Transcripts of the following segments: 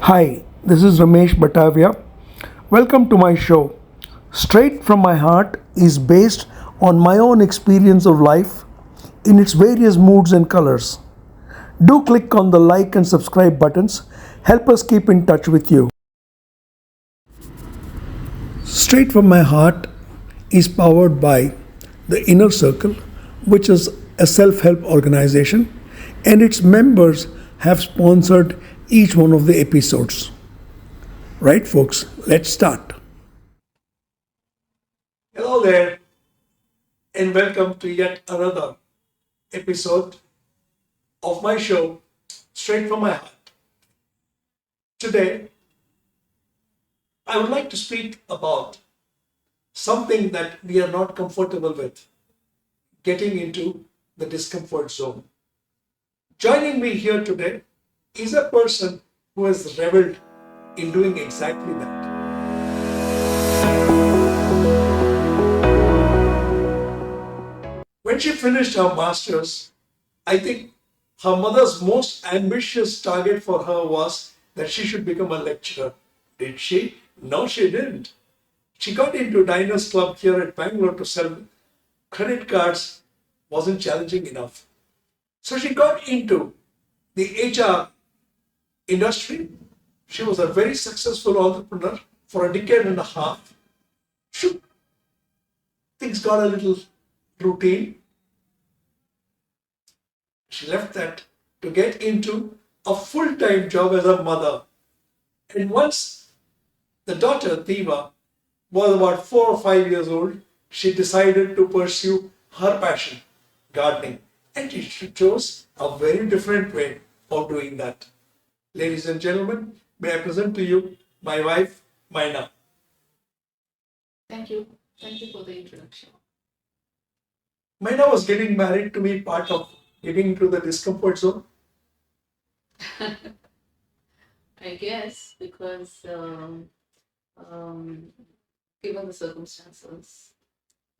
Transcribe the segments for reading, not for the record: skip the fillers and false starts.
Hi, this is Ramesh Batavia. Welcome to my show. Straight from my heart is based on my own experience of life in its various moods and colors. Do click on the like and subscribe buttons. Help us keep in touch with you. Straight from my heart is powered by the Inner Circle, which is a self help organization, and its members have sponsored each one of the episodes. Right, folks, let's start. Hello there, and welcome to yet another episode of my show, Straight from My Heart. Today, I would like to speak about something that we are not comfortable with, getting into the discomfort zone. Joining me here today is a person who has reveled in doing exactly that. When she finished her master's, I think her mother's most ambitious target for her was that she should become a lecturer. Did she? No, she didn't. She got into Diners Club here at Bangalore to sell credit cards, wasn't challenging enough. So she got into the HR industry. She was a very successful entrepreneur for a decade and a half. She, things got a little routine. She left that to get into a full-time job as a mother. And once the daughter, Diva, was about 4 or 5 years old, she decided to pursue her passion, gardening. And she chose a very different way of doing that. Ladies and gentlemen, may I present to you my wife, Myna. Thank you. Thank you for the introduction. Myna, was getting married to me part of getting into the discomfort zone? I guess because um, given the circumstances,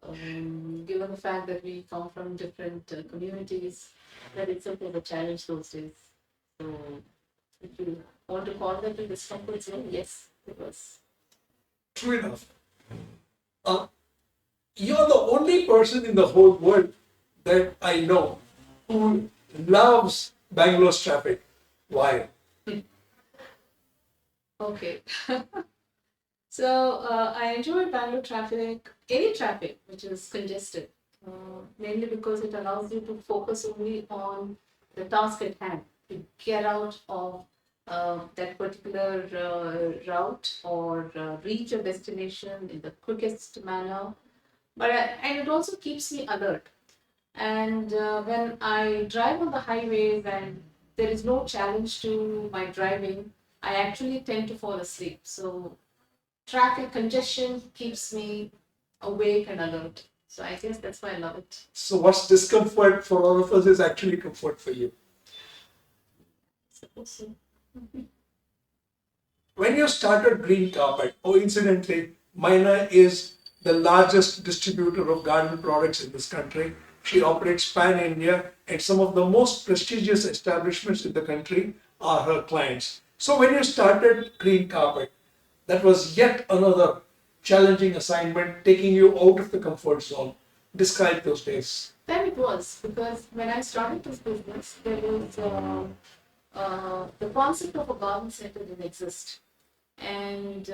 given the fact that we come from different communities, that itself was a challenge those days. So, if you want to call that a discomfort zone, yes, it was. True enough. Uh, you're the only person in the whole world that I know who loves Bangalore's traffic. Why? Okay. So I enjoy Bangalore traffic, any traffic which is congested, mainly because it allows you to focus only on the task at hand, to get out of that particular route or reach a destination in the quickest manner. And it also keeps me alert. And when I drive on the highways and there is no challenge to my driving, I actually tend to fall asleep. So traffic congestion keeps me awake and alert. So I guess that's why I love it. So, what's discomfort for all of us is actually comfort for you. Suppose so. When you started Green Carpet, oh, incidentally, Myna is the largest distributor of garden products in this country. She operates pan India, and some of the most prestigious establishments in the country are her clients. So, when you started Green Carpet, that was yet another challenging assignment, taking you out of the comfort zone. Describe those days. Then it was because when I started this business, there was the concept of a garden center didn't exist. And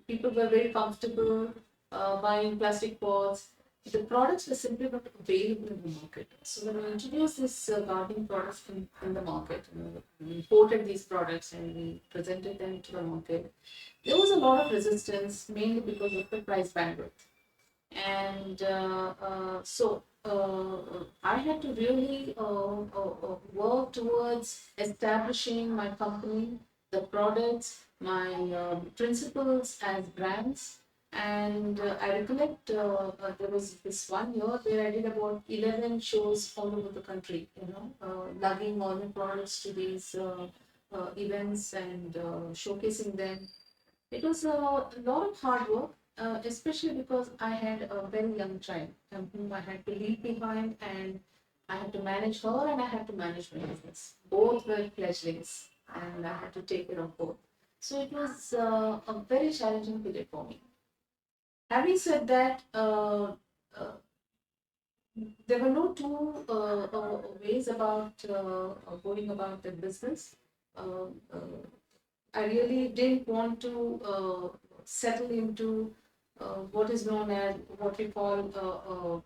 people were very comfortable buying plastic pots. The products were simply not available in the market. So when we introduced this gardening products in the market, we imported these products and we presented them to the market, there was a lot of resistance, mainly because of the price bandwidth. And I had to really work towards establishing my company, the products, my principles as brands. And I recollect there was this one year where I did about 11 shows all over the country, lugging all the products to these events and showcasing them. It was a lot of hard work, especially because I had a very young child whom I had to leave behind, and I had to manage her and I had to manage my business. Both were fledglings. and I had to take care of both. So it was a very challenging period for me. Having said that, uh, there were no two ways about going about the business. Uh, uh, I really didn't want to settle into what is known as what we call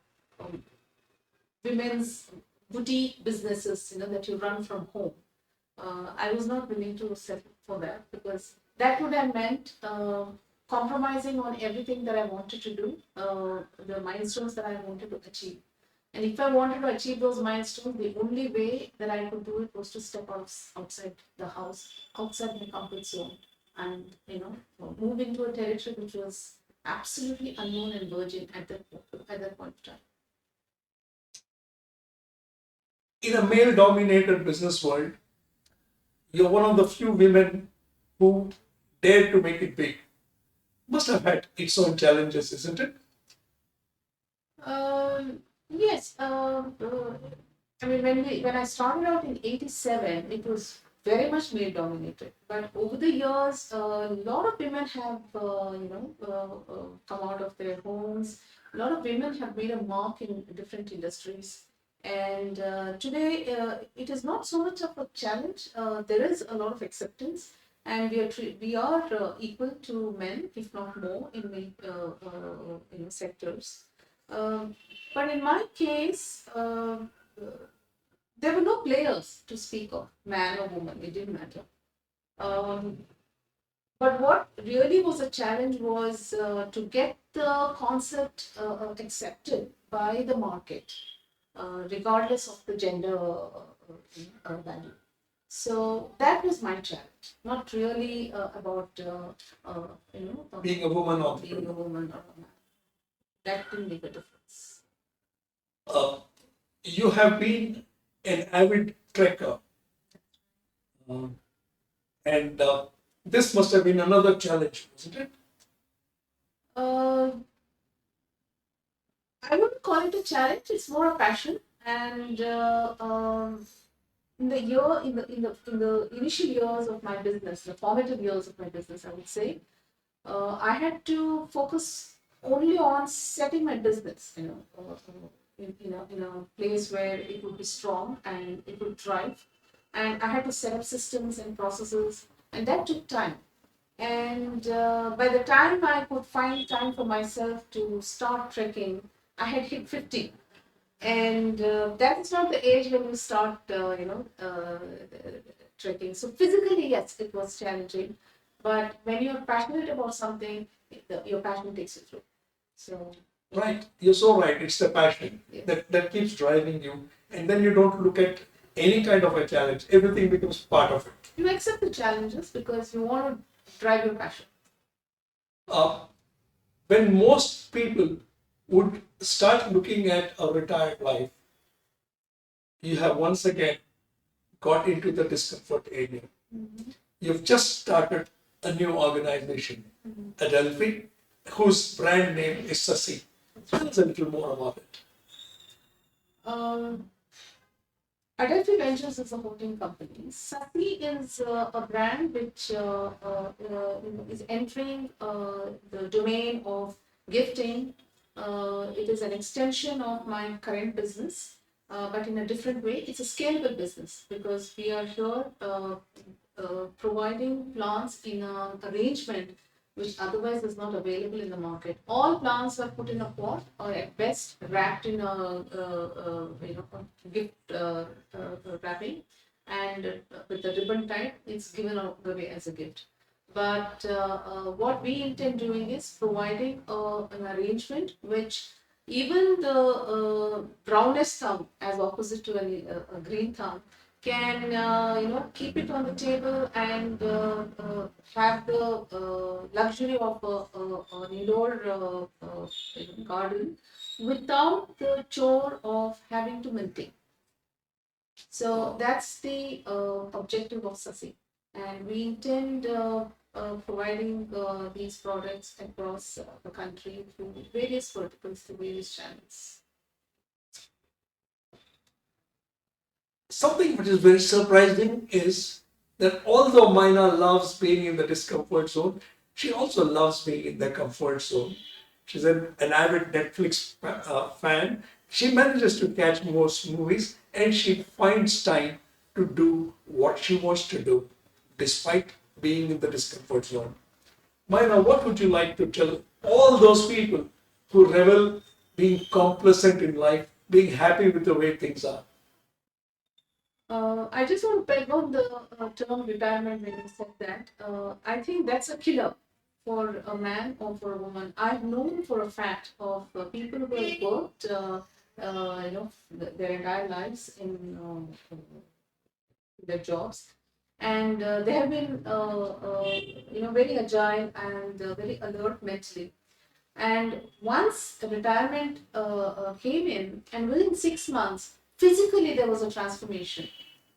women's boutique businesses, that you run from home. I was not willing to settle for that because that would have meant compromising on everything that I wanted to do, the milestones that I wanted to achieve. And if I wanted to achieve those milestones, the only way that I could do it was to step outside the house, outside my comfort zone, and move into a territory which was absolutely unknown and virgin at that point of time. In a male dominated business world, you're one of the few women who dared to make it big. Must have had its own challenges, isn't it? Yes. I mean, when I started out in '87, it was very much male dominated. But over the years, a lot of women have come out of their homes. A lot of women have made a mark in different industries. And today, it is not so much of a challenge. There is a lot of acceptance, and we are equal to men, if not more, in many sectors. Um, but in my case, there were no players to speak of, man or woman, it didn't matter. Um, but what really was a challenge was to get the concept accepted by the market, regardless of the gender value. So that was my challenge, not really about Being a woman or being a woman or a man. That didn't make a difference. uh, you have been an avid trekker, uh, and this must have been another challenge, wasn't it? Uh, I wouldn't call it a challenge. It's more a passion. And in the initial years of my business, the formative years of my business, I would say, I had to focus only on setting my business. In a place where it would be strong and it would thrive. And I had to set up systems and processes, and that took time. And by the time I could find time for myself to start trekking, I had hit 50. And that's not the age when you start, trekking. So physically, yes, it was challenging. But when you're passionate about something, your passion takes you through. So, Right, you're so right. It's the passion yes. that keeps driving you, and then you don't look at any kind of a challenge. Everything becomes part of it. You accept the challenges because you want to drive your passion. Uh, when most people would start looking at a retired life, you have once again got into the discomfort area. Mm-hmm. You've just started a new organization, Mm-hmm. Adelphi, whose brand name is Sasi. Tell us a little more about it. Um, Adelphi Ventures is a holding company. Sati is a brand which is entering the domain of gifting. It is an extension of my current business, but in a different way. It's a scalable business because we are here providing plants in an arrangement which otherwise is not available in the market. All plants are put in a pot or at best wrapped in a gift wrapping, and with the ribbon tied, it's given away as a gift. But what we intend doing is providing an arrangement which even the brownest thumb, as opposite to a green thumb, can keep it on the table and have the luxury of an indoor garden without the chore of having to maintain. So that's the objective of Sasi, and we intend providing these products across the country through various verticals, through various channels. Something which is very surprising is that although Myna loves being in the discomfort zone, she also loves being in the comfort zone. She's an avid Netflix fan. She manages to catch most movies and she finds time to do what she wants to do despite being in the discomfort zone. Myna, what would you like to tell all those people who revel being complacent in life, being happy with the way things are? I just want to peg on the term retirement when you said that. I think that's a killer for a man or for a woman. I've known for a fact of people who have worked, their entire lives in their jobs, and they have been, very agile and very alert mentally. And once the retirement came in, and within 6 months, physically there was a transformation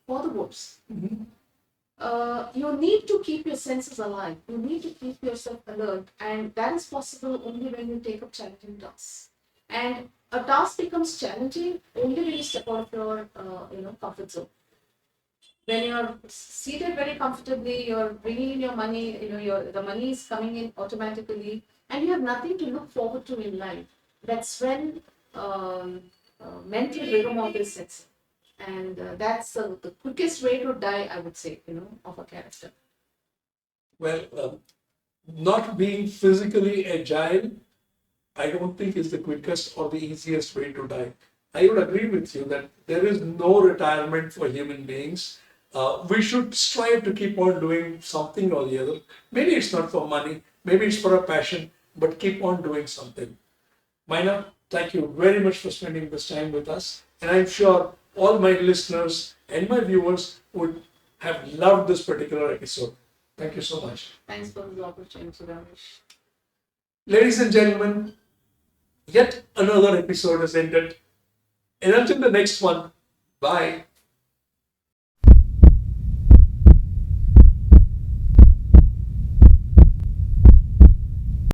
for the worse. You need to keep your senses alive. You need to keep yourself alert, and that is possible only when you take up challenging tasks. And a task becomes challenging only when you step out of your, comfort zone. When you're seated very comfortably, you're bringing in your money, the money is coming in automatically, and you have nothing to look forward to in life. That's when mental rigor sets in. And that's the quickest way to die, I would say, of a character. Well, not being physically agile, I don't think is the quickest or the easiest way to die. I would agree with you that there is no retirement for human beings. We should strive to keep on doing something or the other. Maybe it's not for money, maybe it's for a passion, but keep on doing something. Myna, thank you very much for spending this time with us. And I'm sure all my listeners and my viewers would have loved this particular episode. Thank you so much. Thanks for the opportunity, Ramesh. Ladies and gentlemen, yet another episode has ended. And until the next one, bye.